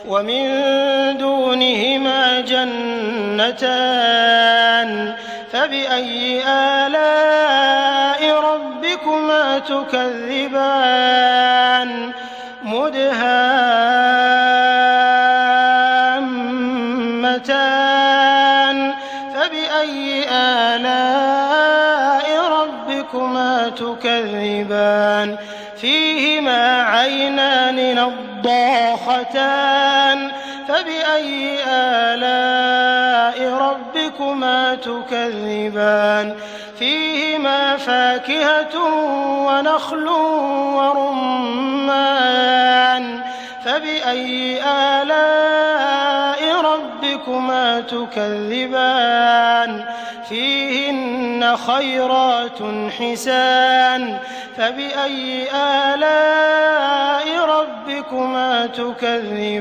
ومن دونهما جنتان فبأي آلاء ربكما تكذبان مدهامتان فبأي آلاء ربكما تكذبان فيهما عينان نضاختان فبأي آلاء ربكما تكذبان فيهما فاكهة ونخل ورمان فبأي آلاء ربكما تكذبان فيهن خيرات حسان فبأي آلاء ربكما تكذبان